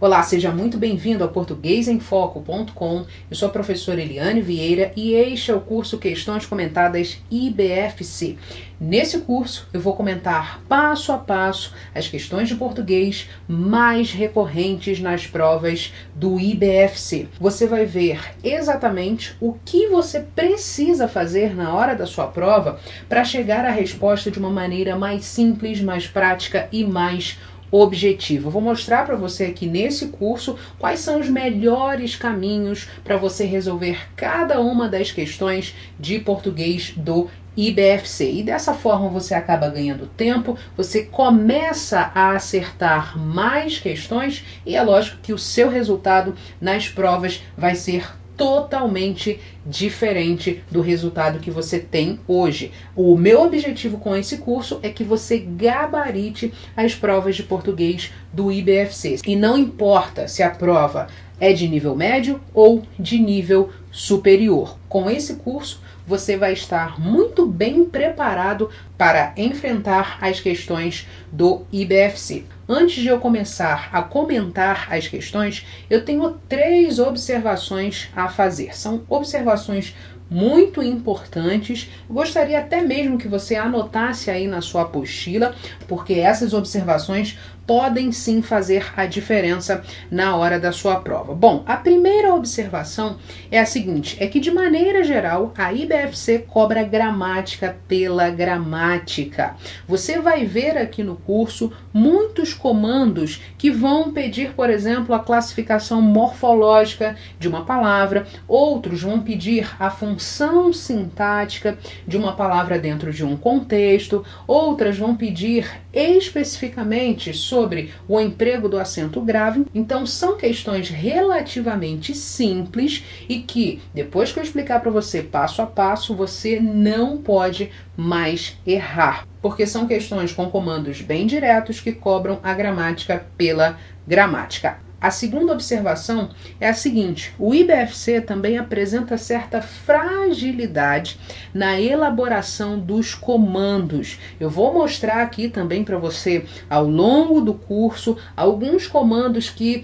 Olá, seja muito bem-vindo ao portuguesemfoco.com. Eu sou a professora Eliane Vieira e este é o curso Questões Comentadas IBFC. Nesse curso eu vou comentar passo a passo as questões de português mais recorrentes nas provas do IBFC. Você vai ver exatamente o que você precisa fazer na hora da sua prova para chegar à resposta de uma maneira mais simples, mais prática e mais objetivo. Eu vou mostrar para você aqui nesse curso quais são os melhores caminhos para você resolver cada uma das questões de português do IBFC. E dessa forma você acaba ganhando tempo, você começa a acertar mais questões e é lógico que o seu resultado nas provas vai ser totalmente diferente do resultado que você tem hoje. O meu objetivo com esse curso é que você gabarite as provas de português do IBFC. E não importa se a prova é de nível médio ou de nível superior. Com esse curso, você vai estar muito bem preparado para enfrentar as questões do IBFC. Antes de eu começar a comentar as questões, eu tenho 3 observações a fazer. São observações muito importantes. Eu gostaria até mesmo que você anotasse aí na sua apostila, porque essas observações podem sim fazer a diferença na hora da sua prova. Bom, a primeira observação é a seguinte, é que de maneira geral a IBFC cobra gramática pela gramática. Você vai ver aqui no curso muitos comandos que vão pedir, por exemplo, a classificação morfológica de uma palavra, outros vão pedir a função sintática de uma palavra dentro de um contexto, outras vão pedir especificamente sobre o emprego do acento grave. Então são questões relativamente simples e que, depois que eu explicar para você passo a passo, você não pode mais errar, porque são questões com comandos bem diretos que cobram a gramática pela gramática. A segunda observação é a seguinte, o IBFC também apresenta certa fragilidade na elaboração dos comandos. Eu vou mostrar aqui também para você, ao longo do curso, alguns comandos que,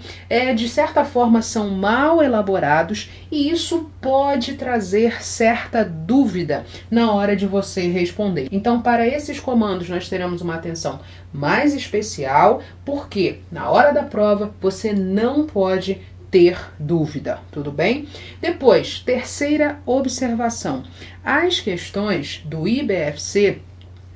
de certa forma, são mal elaborados e isso pode trazer certa dúvida na hora de você responder. Então, para esses comandos, nós teremos uma atenção mais especial, porque na hora da prova você não pode ter dúvida, tudo bem? Depois, terceira observação. As questões do IBFC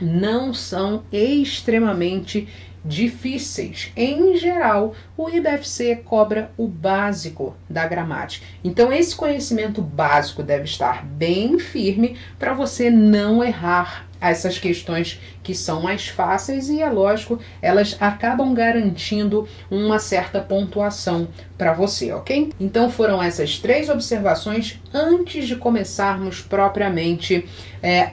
não são extremamente difíceis. Em geral, o IBFC cobra o básico da gramática. Então, esse conhecimento básico deve estar bem firme para você não errar essas questões que são mais fáceis e, é lógico, elas acabam garantindo uma certa pontuação para você, ok? Então foram essas 3 observações antes de começarmos propriamente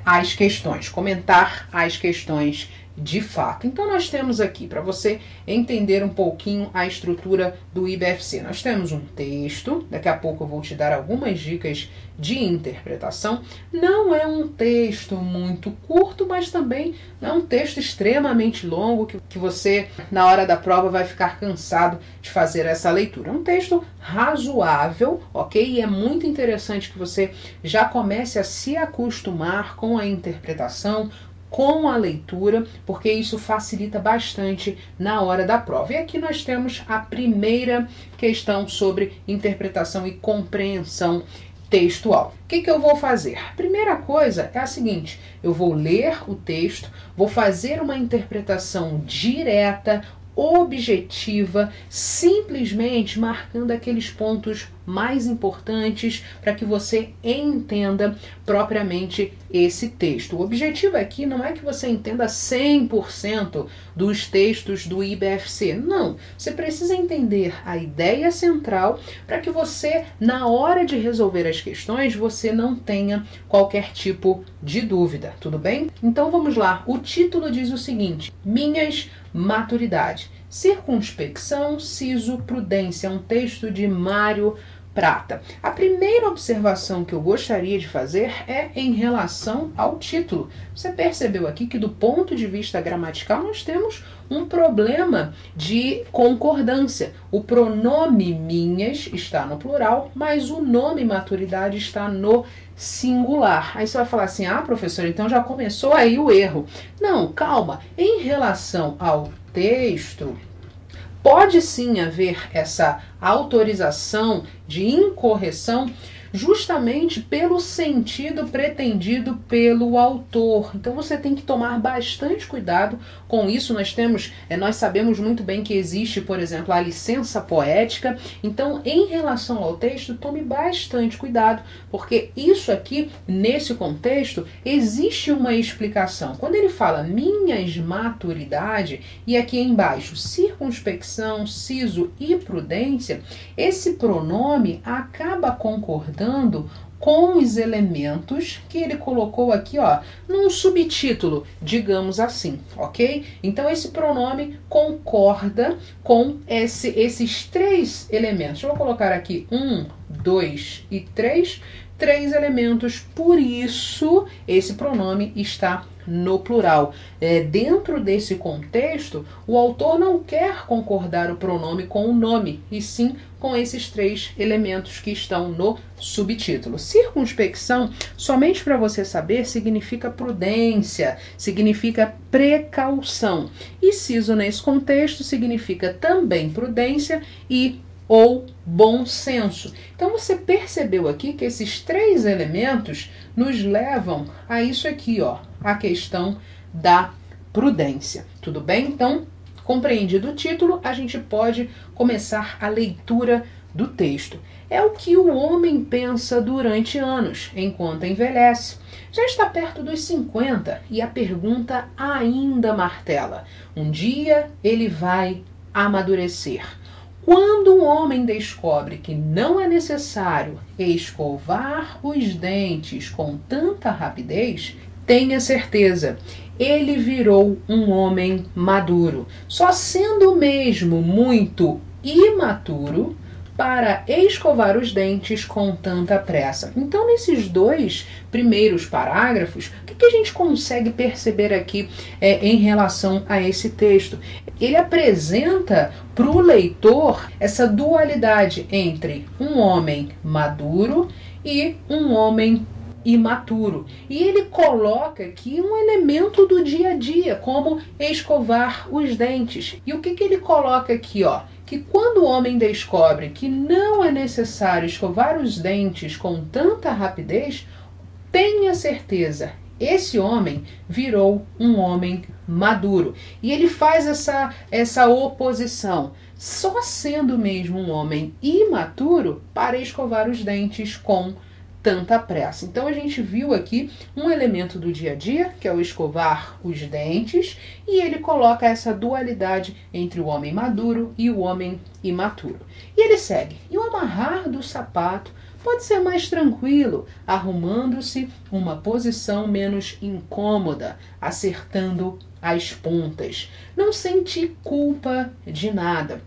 as questões, comentar as questões de fato. Então nós temos aqui, para você entender um pouquinho a estrutura do IBFC, nós temos um texto, daqui a pouco eu vou te dar algumas dicas de interpretação. Não é um texto muito curto, mas também não é um texto extremamente longo que você, na hora da prova, vai ficar cansado de fazer essa leitura. É um texto razoável, ok? E é muito interessante que você já comece a se acostumar com a interpretação, com a leitura, porque isso facilita bastante na hora da prova. E aqui nós temos a primeira questão sobre interpretação e compreensão textual. O que eu vou fazer? A primeira coisa é a seguinte, eu vou ler o texto, vou fazer uma interpretação direta, objetiva, simplesmente marcando aqueles pontos mais importantes para que você entenda propriamente esse texto. O objetivo aqui não é que você entenda 100% dos textos do IBFC, não. Você precisa entender a ideia central para que você, na hora de resolver as questões, você não tenha qualquer tipo de dúvida, tudo bem? Então vamos lá, o título diz o seguinte, Minhas maturidades. Circunspecção, siso, prudência. Um texto de Mário prata. A primeira observação que eu gostaria de fazer é em relação ao título. Você percebeu aqui que do ponto de vista gramatical nós temos um problema de concordância. O pronome minhas está no plural, mas o nome maturidade está no singular. Aí você vai falar assim, ah, professor, então já começou aí o erro. Não, calma. Em relação ao texto, pode sim haver essa autorização de incorreção justamente pelo sentido pretendido pelo autor. Então você tem que tomar bastante cuidado com isso. Nós sabemos muito bem que existe, por exemplo, a licença poética. Então, em relação ao texto, tome bastante cuidado, porque isso aqui, nesse contexto, existe uma explicação. Quando ele fala minhas maturidade, e aqui embaixo, circunspecção, siso e prudência, esse pronome acaba concordando com os elementos que ele colocou aqui, ó, num subtítulo, digamos assim, ok? Então esse pronome concorda com esses três elementos. Eu vou colocar aqui 1, 2 e 3 elementos, por isso esse pronome está no plural. Dentro desse contexto, o autor não quer concordar o pronome com o nome, e sim com esses três elementos que estão no subtítulo. Circunspecção, somente para você saber, significa prudência, significa precaução. E siso, nesse contexto, significa também prudência ou bom senso. Então você percebeu aqui que esses três elementos nos levam a isso aqui, ó, a questão da prudência. Tudo bem? Então, compreendido o título, a gente pode começar a leitura do texto. É o que o homem pensa durante anos, enquanto envelhece. Já está perto dos 50 e a pergunta ainda martela. Um dia ele vai amadurecer. Quando um homem descobre que não é necessário escovar os dentes com tanta rapidez, tenha certeza, ele virou um homem maduro, só sendo mesmo muito imaturo para escovar os dentes com tanta pressa. Então, nesses dois primeiros parágrafos, o que a gente consegue perceber aqui em relação a esse texto? Ele apresenta para o leitor essa dualidade entre um homem maduro e um homem imaturo. E ele coloca aqui um elemento do dia a dia, como escovar os dentes. E o que ele coloca aqui, ó? Que quando o homem descobre que não é necessário escovar os dentes com tanta rapidez, tenha certeza, esse homem virou um homem maduro. E ele faz essa oposição, só sendo mesmo um homem imaturo para escovar os dentes com tanta pressa. Então a gente viu aqui um elemento do dia a dia, que é o escovar os dentes, e ele coloca essa dualidade entre o homem maduro e o homem imaturo. E ele segue: e o amarrar do sapato pode ser mais tranquilo, arrumando-se uma posição menos incômoda, acertando as pontas. Não sente culpa de nada,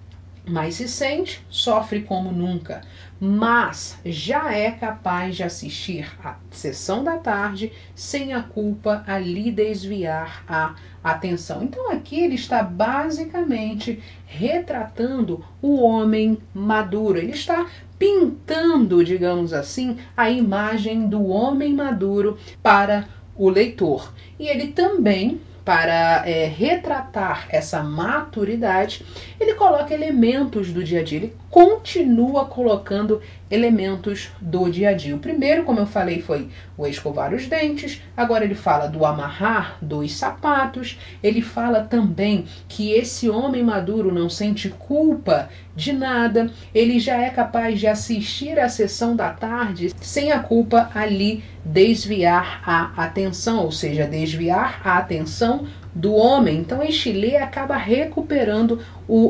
mas se sente, sofre como nunca. Mas já é capaz de assistir à sessão da tarde sem a culpa a lhe desviar a atenção. Então aqui ele está basicamente retratando o homem maduro. Ele está pintando, digamos assim, a imagem do homem maduro para o leitor. E ele também, para retratar essa maturidade, ele coloca elementos do dia a dia. Ele continua colocando elementos do dia a dia. O primeiro, como eu falei, foi o escovar os dentes. Agora ele fala do amarrar dos sapatos. Ele fala também que esse homem maduro não sente culpa de nada. Ele já é capaz de assistir à sessão da tarde sem a culpa ali desviar a atenção, ou seja, desviar a atenção do homem. Então este lê acaba recuperando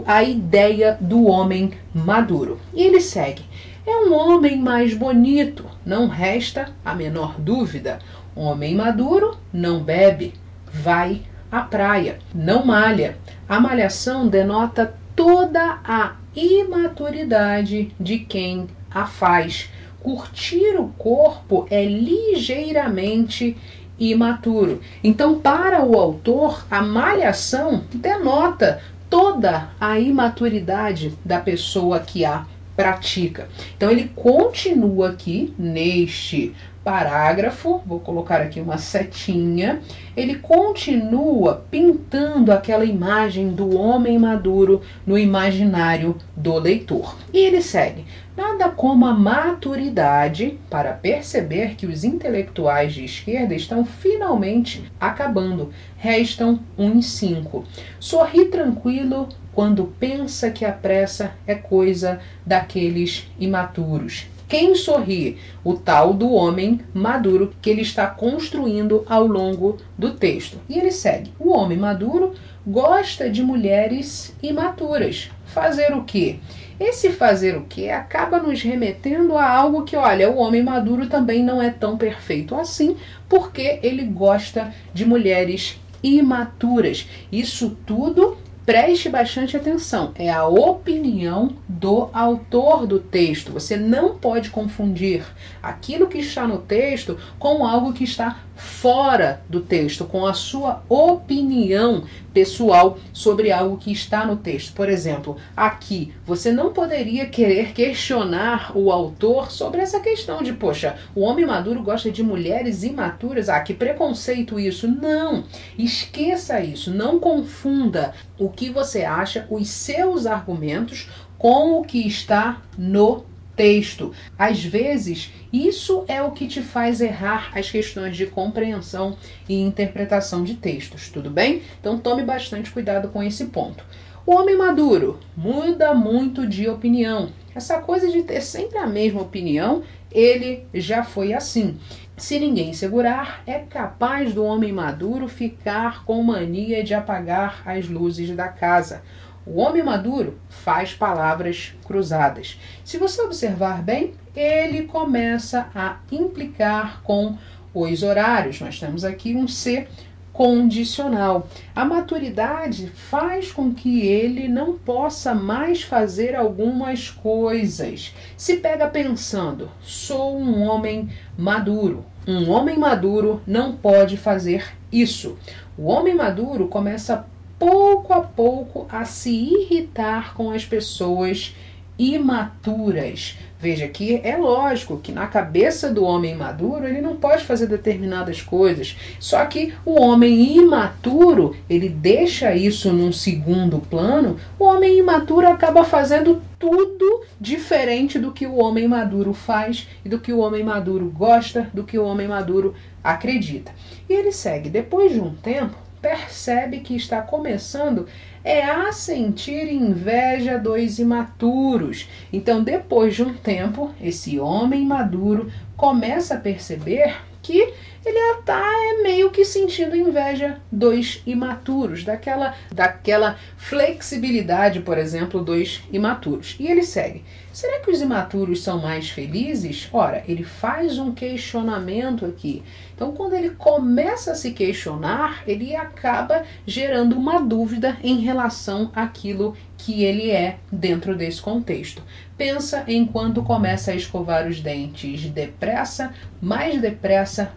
a ideia do homem maduro. E ele segue: é um homem mais bonito, não resta a menor dúvida. Homem maduro não bebe, vai à praia, não malha. A malhação denota toda a imaturidade de quem a faz. Curtir o corpo é ligeiramente imaturo. Então, para o autor, a malhação denota toda a imaturidade da pessoa que a pratica. Então, ele continua aqui neste parágrafo, vou colocar aqui uma setinha, ele continua pintando aquela imagem do homem maduro no imaginário do leitor. E ele segue: nada como a maturidade para perceber que os intelectuais de esquerda estão finalmente acabando. Restam 1 em 5. Sorri tranquilo quando pensa que a pressa é coisa daqueles imaturos. Quem sorri? O tal do homem maduro que ele está construindo ao longo do texto. E ele segue: o homem maduro gosta de mulheres imaturas. Fazer o quê? Esse fazer o quê acaba nos remetendo a algo que, olha, o homem maduro também não é tão perfeito assim, porque ele gosta de mulheres imaturas. Isso tudo, preste bastante atenção, é a opinião do autor do texto. Você não pode confundir aquilo que está no texto com algo que está fora do texto, com a sua opinião pessoal sobre algo que está no texto. Por exemplo, aqui você não poderia querer questionar o autor sobre essa questão de, poxa, o homem maduro gosta de mulheres imaturas, que preconceito isso. Não, esqueça isso, não confunda o que você acha, os seus argumentos, com o que está no texto. Às vezes, isso é o que te faz errar as questões de compreensão e interpretação de textos, tudo bem? Então tome bastante cuidado com esse ponto. O homem maduro muda muito de opinião. Essa coisa de ter sempre a mesma opinião, ele já foi assim. Se ninguém segurar, é capaz do homem maduro ficar com mania de apagar as luzes da casa. O homem maduro faz palavras cruzadas. Se você observar bem, ele começa a implicar com os horários. Nós temos aqui um C condicional. A maturidade faz com que ele não possa mais fazer algumas coisas. Se pega pensando, sou um homem maduro. Um homem maduro não pode fazer isso. O homem maduro começa pouco a pouco a se irritar com as pessoas imaturas. Veja que é lógico que na cabeça do homem maduro ele não pode fazer determinadas coisas. Só que o homem imaturo, ele deixa isso num segundo plano. O homem imaturo acaba fazendo tudo diferente do que o homem maduro faz e do que o homem maduro gosta, do que o homem maduro acredita. E ele segue: depois de um tempo, percebe que está começando a sentir inveja dos imaturos. Então, depois de um tempo, esse homem maduro começa a perceber que ele está meio que sentindo inveja dos imaturos, daquela flexibilidade, por exemplo, dos imaturos. E ele segue: será que os imaturos são mais felizes? Ora, ele faz um questionamento aqui. Então, quando ele começa a se questionar, ele acaba gerando uma dúvida em relação àquilo que ele é dentro desse contexto. Pensa em quando começa a escovar os dentes depressa, mais depressa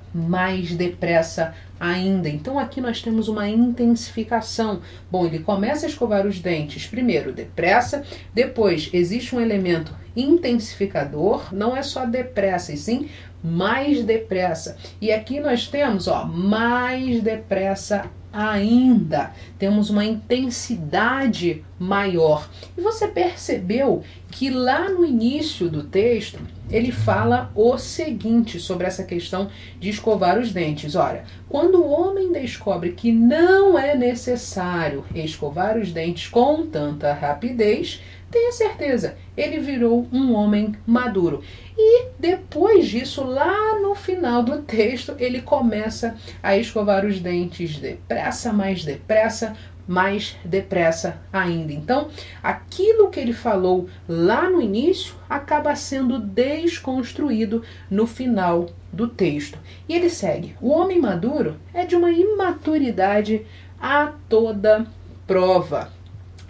ainda. Então aqui nós temos uma intensificação. Bom, ele começa a escovar os dentes, primeiro depressa, depois existe um elemento intensificador, não é só depressa, e sim mais depressa. E aqui nós temos, mais depressa ainda. Temos uma intensidade maior. E você percebeu que lá no início do texto ele fala o seguinte sobre essa questão de escovar os dentes. Olha, quando o homem descobre que não é necessário escovar os dentes com tanta rapidez, tenha certeza, ele virou um homem maduro. E depois disso, lá no final do texto, ele começa a escovar os dentes depressa, mais depressa ainda. Então, aquilo que ele falou lá no início acaba sendo desconstruído no final do texto. E ele segue: o homem maduro é de uma imaturidade a toda prova.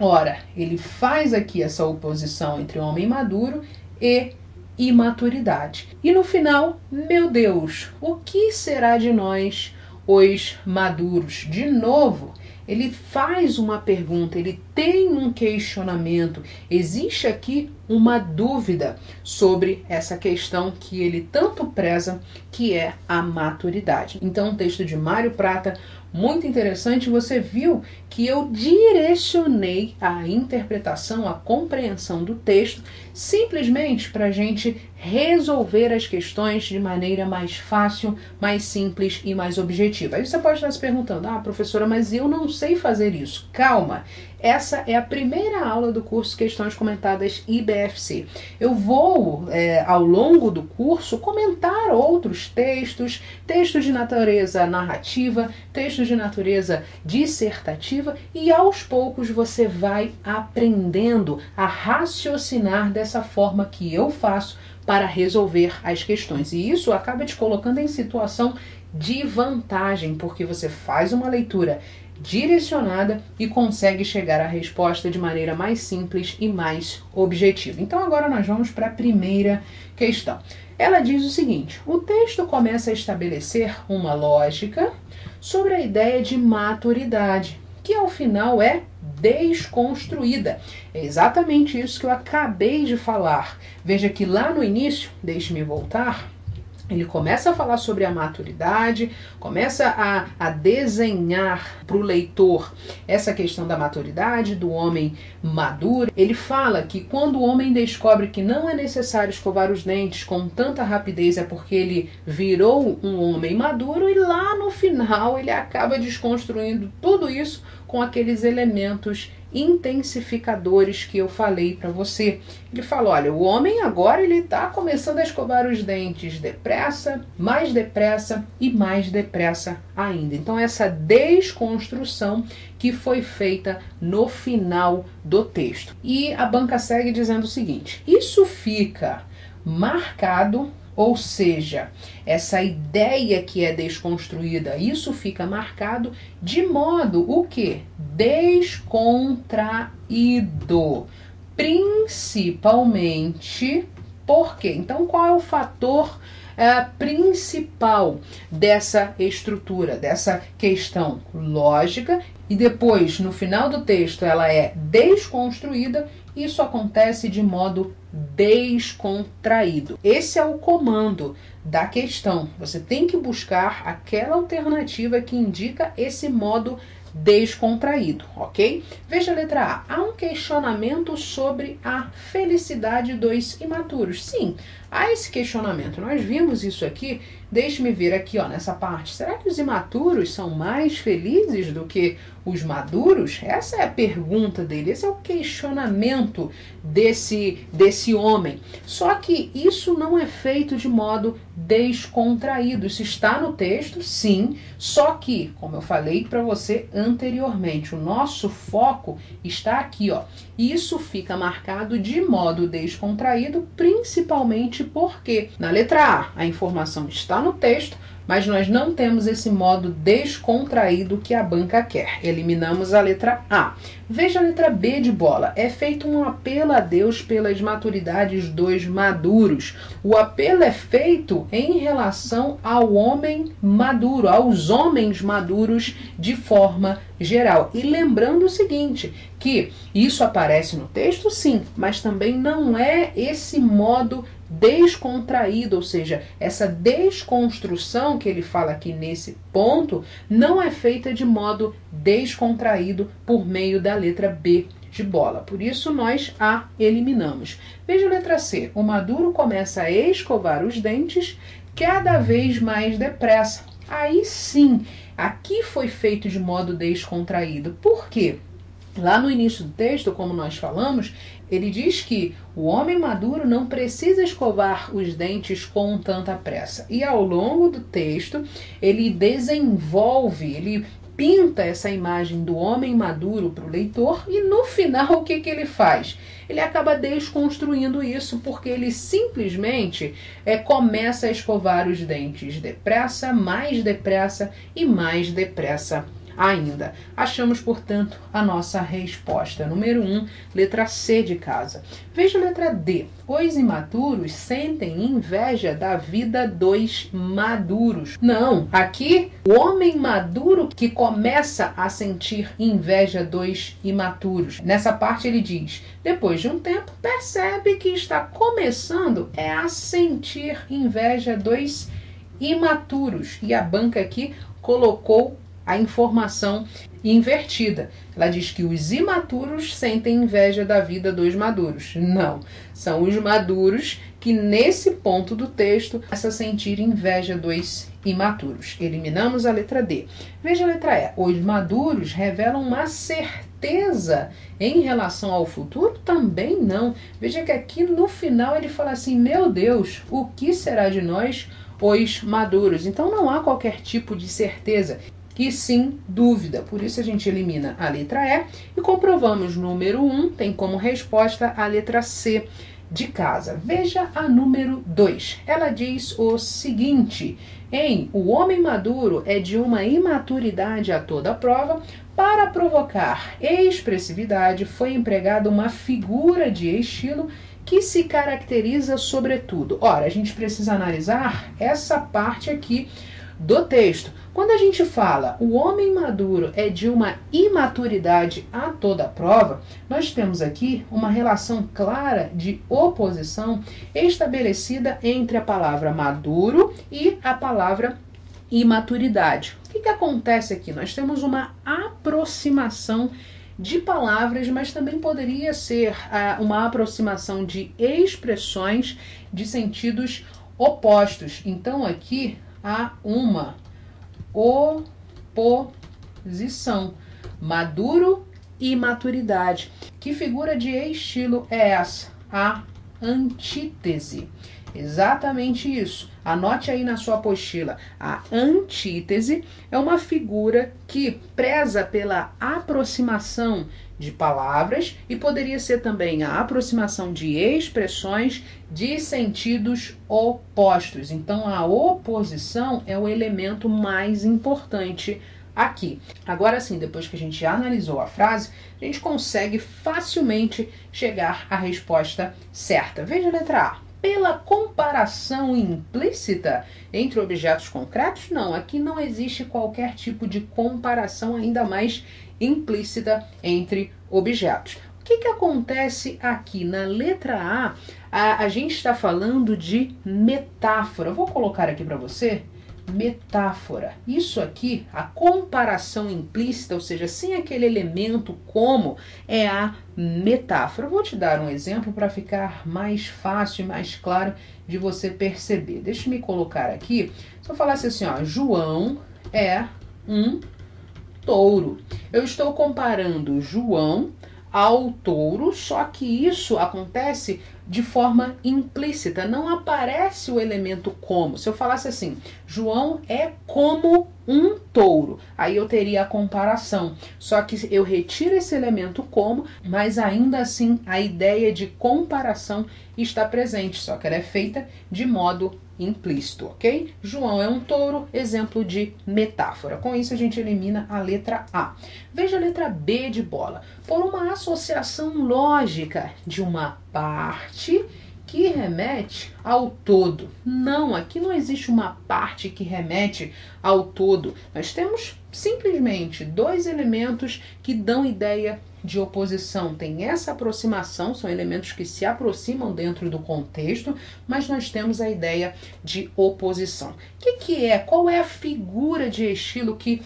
Ora, ele faz aqui essa oposição entre homem maduro e imaturidade. E no final, meu Deus, o que será de nós, os maduros? De novo, ele faz uma pergunta, ele tem um questionamento. Existe aqui uma dúvida sobre essa questão que ele tanto preza, que é a maturidade. Então, um texto de Mário Prata, muito interessante. Você viu que eu direcionei a interpretação, a compreensão do texto, simplesmente para a gente resolver as questões de maneira mais fácil, mais simples e mais objetiva. Aí você pode estar se perguntando, professora, mas eu não sei fazer isso. Calma, essa é a primeira aula do curso Questões Comentadas IBFC. Eu vou, ao longo do curso, comentar outros textos, textos de natureza narrativa, textos de natureza dissertativa, e aos poucos você vai aprendendo a raciocinar dessa forma que eu faço para resolver as questões. E isso acaba te colocando em situação de vantagem, porque você faz uma leitura direcionada e consegue chegar à resposta de maneira mais simples e mais objetiva. Então agora nós vamos para a primeira questão. Ela diz o seguinte: o texto começa a estabelecer uma lógica sobre a ideia de maturidade, que ao final é desconstruída. É exatamente isso que eu acabei de falar. Veja que lá no início, deixe-me voltar, ele começa a falar sobre a maturidade, começa a desenhar para o leitor essa questão da maturidade, do homem maduro. Ele fala que quando o homem descobre que não é necessário escovar os dentes com tanta rapidez é porque ele virou um homem maduro, e lá no final ele acaba desconstruindo tudo isso com aqueles elementos intensificadores que eu falei para você. Ele fala, olha, o homem agora ele está começando a escovar os dentes depressa e mais depressa ainda. Então essa desconstrução que foi feita no final do texto. E a banca segue dizendo o seguinte: isso fica marcado, ou seja, essa ideia que é desconstruída, isso fica marcado de modo o quê? Descontraído. Principalmente, por quê? Então, qual é o fator principal dessa estrutura, dessa questão lógica? E depois, no final do texto, ela é desconstruída. Isso acontece de modo descontraído. Esse é o comando da questão. Você tem que buscar aquela alternativa que indica esse modo descontraído, ok? Veja a letra A. Há um questionamento sobre a felicidade dos imaturos. Sim, há esse questionamento. Nós vimos isso aqui. Deixe-me ver aqui, nessa parte. Será que os imaturos são mais felizes do que os maduros? Essa é a pergunta dele. Esse é o questionamento desse homem. Só que isso não é feito de modo descontraído. Isso está no texto, sim. Só que, como eu falei para você anteriormente, o nosso foco está aqui, E isso fica marcado de modo descontraído, principalmente porque na letra A informação está no texto, mas nós não temos esse modo descontraído que a banca quer. Eliminamos a letra A. Veja a letra B de bola. É feito um apelo a Deus pelas maturidades dos maduros. O apelo é feito em relação ao homem maduro, aos homens maduros de forma geral. E lembrando o seguinte, que isso aparece no texto, sim, mas também não é esse modo descontraído, ou seja, essa desconstrução que ele fala aqui nesse ponto não é feita de modo descontraído por meio da letra B de bola. Por isso nós a eliminamos. Veja a letra C. O maduro começa a escovar os dentes cada vez mais depressa. Aí sim, aqui foi feito de modo descontraído. Por quê? Lá no início do texto, como nós falamos, ele diz que o homem maduro não precisa escovar os dentes com tanta pressa. E ao longo do texto, ele desenvolve, ele pinta essa imagem do homem maduro para o leitor, e no final o que ele faz? Ele acaba desconstruindo isso, porque ele simplesmente começa a escovar os dentes depressa e mais depressa ainda. Achamos, portanto, a nossa resposta número 1, letra C de casa. Veja a letra D. Os imaturos sentem inveja da vida dos maduros. Não, aqui o homem maduro que começa a sentir inveja dos imaturos. Nessa parte ele diz, depois de um tempo, percebe que está começando a sentir inveja dos imaturos. E a banca aqui colocou a informação invertida. Ela diz que os imaturos sentem inveja da vida dos maduros. Não, são os maduros que nesse ponto do texto começam a sentir inveja dos imaturos. Eliminamos a letra D. Veja a letra E. Os maduros revelam uma certeza em relação ao futuro? Também não. Veja que aqui no final ele fala assim, meu Deus, o que será de nós, os maduros? Então não há qualquer tipo de certeza, e sim dúvida. Por isso a gente elimina a letra E e comprovamos número 1 tem como resposta a letra C de casa. Veja a número 2. Ela diz o seguinte, o homem maduro é de uma imaturidade a toda prova. Para provocar expressividade foi empregada uma figura de estilo que se caracteriza sobretudo. Ora, a gente precisa analisar essa parte aqui do texto. Quando a gente fala o homem maduro é de uma imaturidade a toda prova, nós temos aqui uma relação clara de oposição estabelecida entre a palavra maduro e a palavra imaturidade. O que acontece aqui? Nós temos uma aproximação de palavras, mas também poderia ser uma aproximação de expressões de sentidos opostos. Então aqui há uma oposição, maduro e maturidade. Que figura de estilo é essa? A antítese. Exatamente isso. Anote aí na sua apostila. A antítese é uma figura que preza pela aproximação de palavras e poderia ser também a aproximação de expressões de sentidos opostos. Então, a oposição é o elemento mais importante aqui. Agora sim, depois que a gente analisou a frase, a gente consegue facilmente chegar à resposta certa. Veja a letra A. Pela comparação implícita entre objetos concretos? Não, aqui não existe qualquer tipo de comparação, ainda mais implícita entre objetos. O que acontece aqui? Na letra A, a gente está falando de metáfora. Eu vou colocar aqui para você metáfora. Isso aqui, a comparação implícita, ou seja, sem aquele elemento como, é a metáfora. Eu vou te dar um exemplo para ficar mais fácil e mais claro de você perceber. Deixa eu me colocar aqui. Se eu falasse assim, ó, João é um touro. Eu estou comparando João ao touro, só que isso acontece de forma implícita, não aparece o elemento como. Se eu falasse assim, João é como um touro, aí eu teria a comparação, só que eu retiro esse elemento como, mas ainda assim a ideia de comparação está presente, só que ela é feita de modo implícito, ok? João é um touro, exemplo de metáfora. Com isso a gente elimina a letra A. Veja a letra B de bola. Por uma associação lógica de uma parte que remete ao todo. Não, aqui não existe uma parte que remete ao todo. Nós temos simplesmente dois elementos que dão ideia de oposição. Tem essa aproximação, são elementos que se aproximam dentro do contexto, mas nós temos a ideia de oposição. O que é? Qual é a figura de estilo que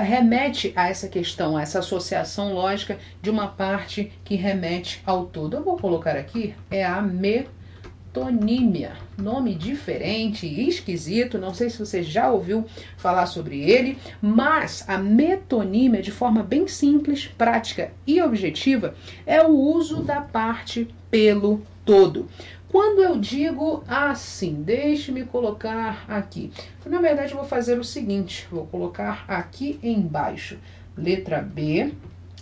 remete a essa questão, a essa associação lógica de uma parte que remete ao todo? Eu vou colocar aqui, é a metonímia, nome diferente e esquisito, não sei se você já ouviu falar sobre ele, mas a metonímia, de forma bem simples, prática e objetiva, é o uso da parte pelo todo. Quando eu digo assim, deixe-me colocar aqui, na verdade eu vou fazer o seguinte, vou colocar aqui embaixo, letra B,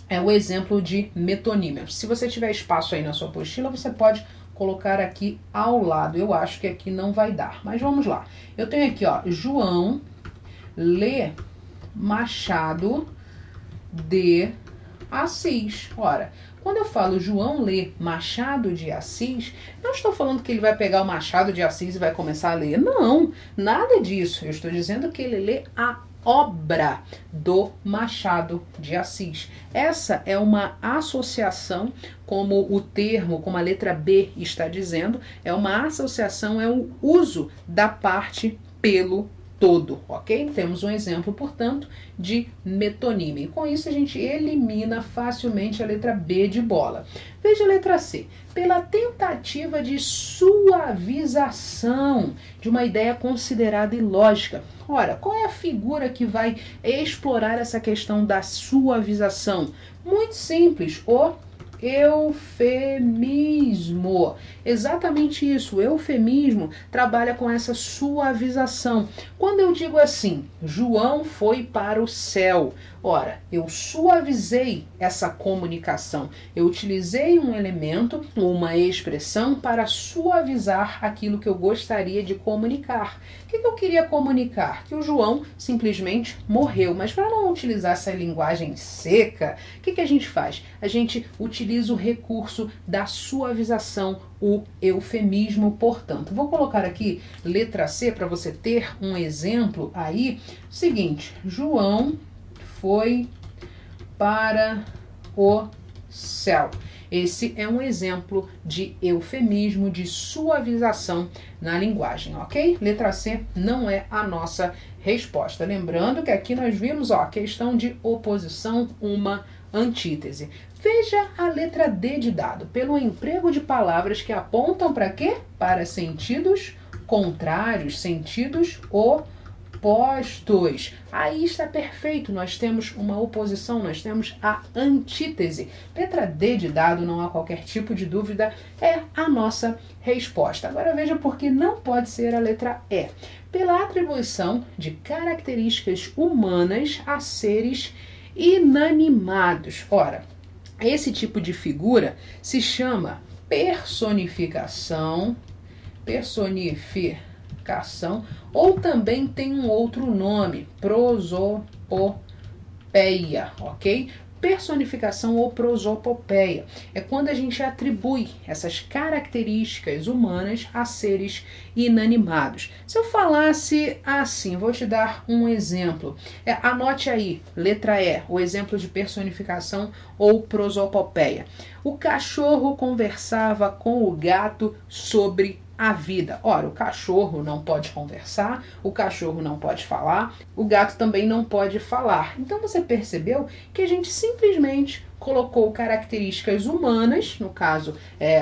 é o exemplo de metonímia. Se você tiver espaço aí na sua apostila, você pode colocar aqui ao lado. Eu acho que aqui não vai dar, mas vamos lá. Eu tenho aqui, ó, João lê Machado de Assis. Ora, quando eu falo João lê Machado de Assis, não estou falando que ele vai pegar o Machado de Assis e vai começar a ler. Não, nada disso. Eu estou dizendo que ele lê a obra do Machado de Assis. Essa é uma associação, como o termo, como a letra B está dizendo, é uma associação, é o uso da parte pelo todo, ok? Temos um exemplo, portanto, de metonímia. E com isso a gente elimina facilmente a letra B de bola. Veja a letra C. Pela tentativa de suavização de uma ideia considerada ilógica. Ora, qual é a figura que vai explorar essa questão da suavização? Muito simples, o eufemismo. Exatamente isso, o eufemismo trabalha com essa suavização. Quando eu digo assim, João foi para o céu, ora, eu suavizei essa comunicação. Eu utilizei um elemento, uma expressão para suavizar aquilo que eu gostaria de comunicar. O que eu queria comunicar? Que o João simplesmente morreu. Mas para não utilizar essa linguagem seca, o que a gente faz? A gente utiliza o recurso da suavização, o eufemismo, portanto. Vou colocar aqui letra C para você ter um exemplo aí. Seguinte, João foi para o céu. Esse é um exemplo de eufemismo, de suavização na linguagem, ok? Letra C não é a nossa resposta. Lembrando que aqui nós vimos a questão de oposição, uma antítese. Veja a letra D de dado. Pelo emprego de palavras que apontam para quê? Para sentidos contrários, sentidos opostos. Aí está perfeito, nós temos uma oposição, nós temos a antítese. Letra D de dado, não há qualquer tipo de dúvida, é a nossa resposta. Agora veja por que não pode ser a letra E. Pela atribuição de características humanas a seres inanimados. Ora, esse tipo de figura se chama personificação, ou também tem um outro nome, prosopopeia, ok? Personificação ou prosopopeia é quando a gente atribui essas características humanas a seres inanimados. Se eu falasse assim, vou te dar um exemplo. Anote aí, letra E, o exemplo de personificação ou prosopopeia. O cachorro conversava com o gato sobre a vida. Ora, o cachorro não pode conversar, o cachorro não pode falar, o gato também não pode falar. Então você percebeu que a gente simplesmente colocou características humanas, no caso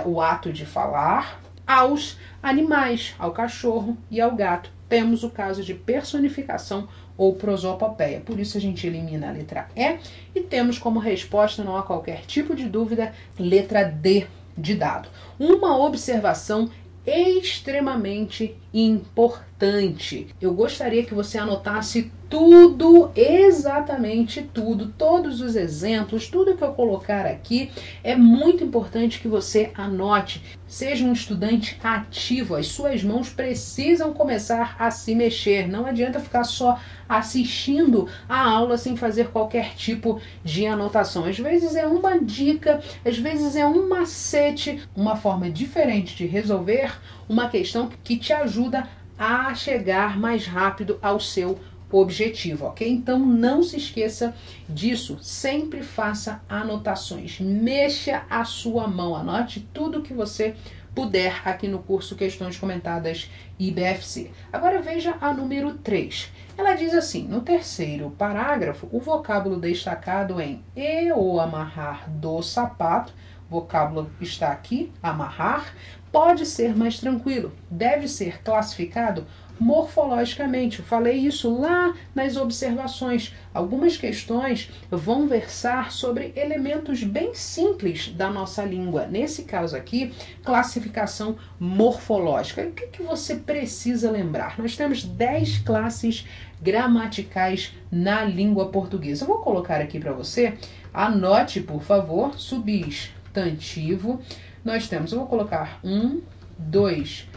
o ato de falar, aos animais, ao cachorro e ao gato. Temos o caso de personificação ou prosopopeia. Por isso a gente elimina a letra E e temos como resposta, não há qualquer tipo de dúvida, letra D de dado. Uma observação extremamente importante. Eu gostaria que você anotasse tudo, exatamente tudo, todos os exemplos, tudo que eu colocar aqui. É muito importante que você anote. Seja um estudante ativo, as suas mãos precisam começar a se mexer. Não adianta ficar só assistindo a aula sem fazer qualquer tipo de anotação. Às vezes é uma dica, às vezes é um macete, uma forma diferente de resolver uma questão que te ajuda a chegar mais rápido ao seu objetivo, ok? Então não se esqueça disso, sempre faça anotações, mexa a sua mão, anote tudo que você puder aqui no curso Questões Comentadas IBFC. Agora veja a número 3. Ela diz assim, no terceiro parágrafo, o vocábulo destacado em e ou amarrar do sapato, vocábulo está aqui, amarrar, pode ser mais tranquilo, deve ser classificado morfologicamente. Eu falei isso lá nas observações. Algumas questões vão versar sobre elementos bem simples da nossa língua. Nesse caso aqui, classificação morfológica. E o que você precisa lembrar? Nós temos 10 classes gramaticais na língua portuguesa. Eu vou colocar aqui para você. Anote, por favor, substantivo. Nós temos, eu vou colocar 1, 2,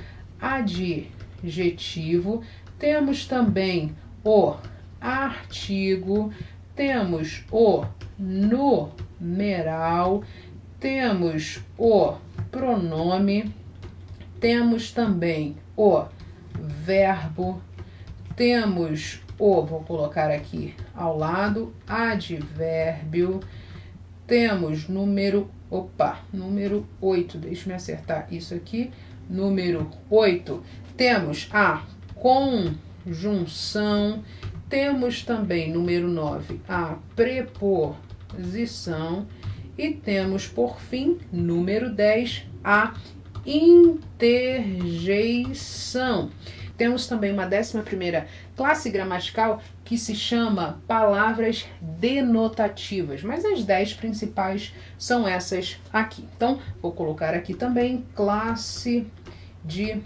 adjetivo, temos também o artigo, temos o numeral, temos o pronome, temos também o verbo, temos o, vou colocar aqui ao lado, advérbio, temos número 8, deixa eu me acertar isso aqui, número 8, temos a conjunção, temos também, número 9, a preposição e temos, por fim, número 10, a interjeição. Temos também uma 11ª classe gramatical que se chama palavras denotativas, mas as 10 principais são essas aqui. Então, vou colocar aqui também classe de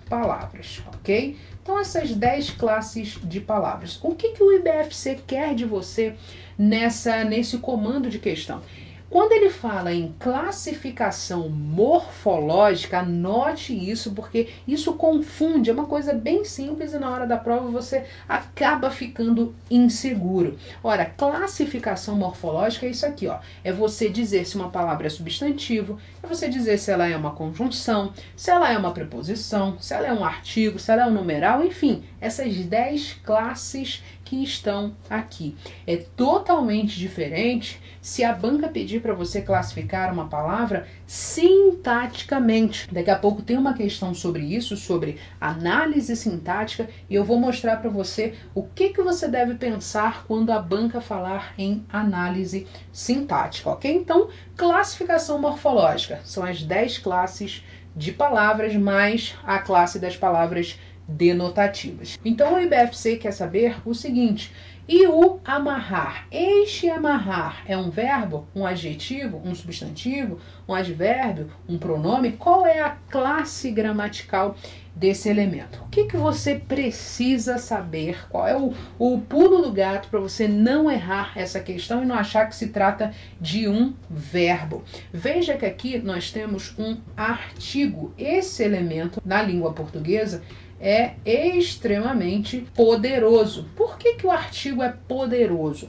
palavras, ok? Então, essas 10 classes de palavras. O que o IBFC quer de você nesse comando de questão? Quando ele fala em classificação morfológica, anote isso, porque isso confunde, é uma coisa bem simples e na hora da prova você acaba ficando inseguro. Ora, classificação morfológica é isso aqui, ó, é você dizer se uma palavra é substantivo, é você dizer se ela é uma conjunção, se ela é uma preposição, se ela é um artigo, se ela é um numeral, enfim, essas 10 classes que estão aqui. É totalmente diferente se a banca pedir para você classificar uma palavra sintaticamente. Daqui a pouco tem uma questão sobre isso, sobre análise sintática, e eu vou mostrar para você o que você deve pensar quando a banca falar em análise sintática, ok? Então, classificação morfológica são as 10 classes de palavras mais a classe das palavras denotativas. Então o IBFC quer saber o seguinte: e o amarrar? Este amarrar é um verbo, um adjetivo, um substantivo, um advérbio, um pronome? Qual é a classe gramatical desse elemento? O que você precisa saber? Qual é o pulo do gato para você não errar essa questão e não achar que se trata de um verbo? Veja que aqui nós temos um artigo. Esse elemento na língua portuguesa é extremamente poderoso. Por que o artigo é poderoso?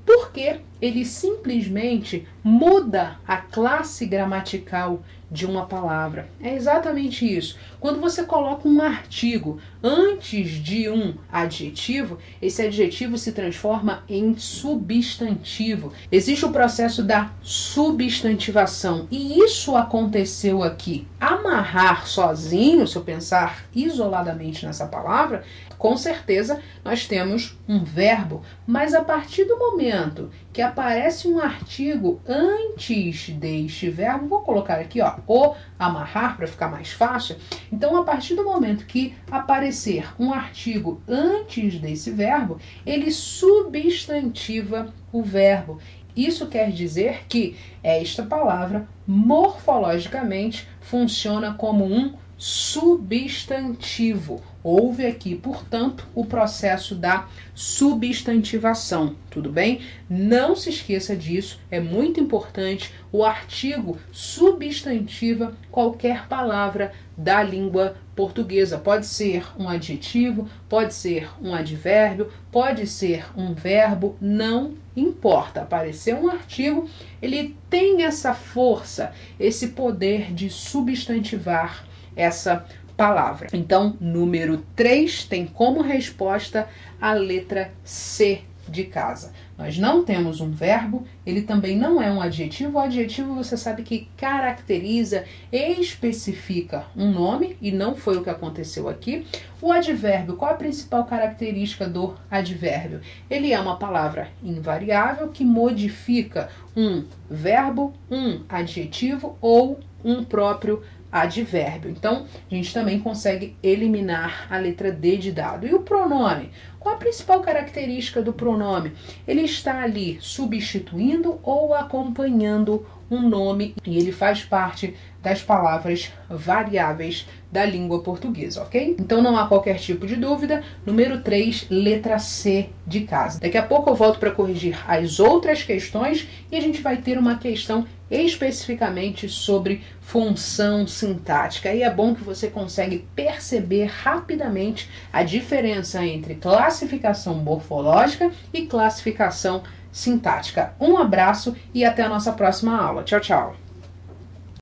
Porque ele simplesmente muda a classe gramatical de uma palavra. É exatamente isso. Quando você coloca um artigo antes de um adjetivo, esse adjetivo se transforma em substantivo. Existe o processo da substantivação e isso aconteceu aqui. Amarrar sozinho, se eu pensar isoladamente nessa palavra, com certeza nós temos um verbo, mas a partir do momento que aparece um artigo antes deste verbo, vou colocar aqui, ó, o amarrar para ficar mais fácil. Então, a partir do momento que aparecer um artigo antes desse verbo, ele substantiva o verbo. Isso quer dizer que esta palavra morfologicamente funciona como um substantivo. Houve aqui, portanto, o processo da substantivação, tudo bem? Não se esqueça disso, é muito importante. O artigo substantiva qualquer palavra da língua portuguesa. Pode ser um adjetivo, pode ser um advérbio, pode ser um verbo, não importa. Aparecer um artigo, ele tem essa força, esse poder de substantivar essa palavra. Então, número 3 tem como resposta a letra C de casa. Nós não temos um verbo, ele também não é um adjetivo. O adjetivo você sabe que caracteriza, especifica um nome, e não foi o que aconteceu aqui. O advérbio, qual a principal característica do advérbio? Ele é uma palavra invariável que modifica um verbo, um adjetivo ou um próprio advérbio. Então, a gente também consegue eliminar a letra D de dado. E o pronome? Qual a principal característica do pronome? Ele está ali substituindo ou acompanhando um nome e ele faz parte das palavras variáveis da língua portuguesa, ok? Então não há qualquer tipo de dúvida. Número 3, letra C de casa. Daqui a pouco eu volto para corrigir as outras questões e a gente vai ter uma questão especificamente sobre função sintática. E é bom que você consegue perceber rapidamente a diferença entre classificação morfológica e classificação sintática. Um abraço e até a nossa próxima aula. Tchau, tchau!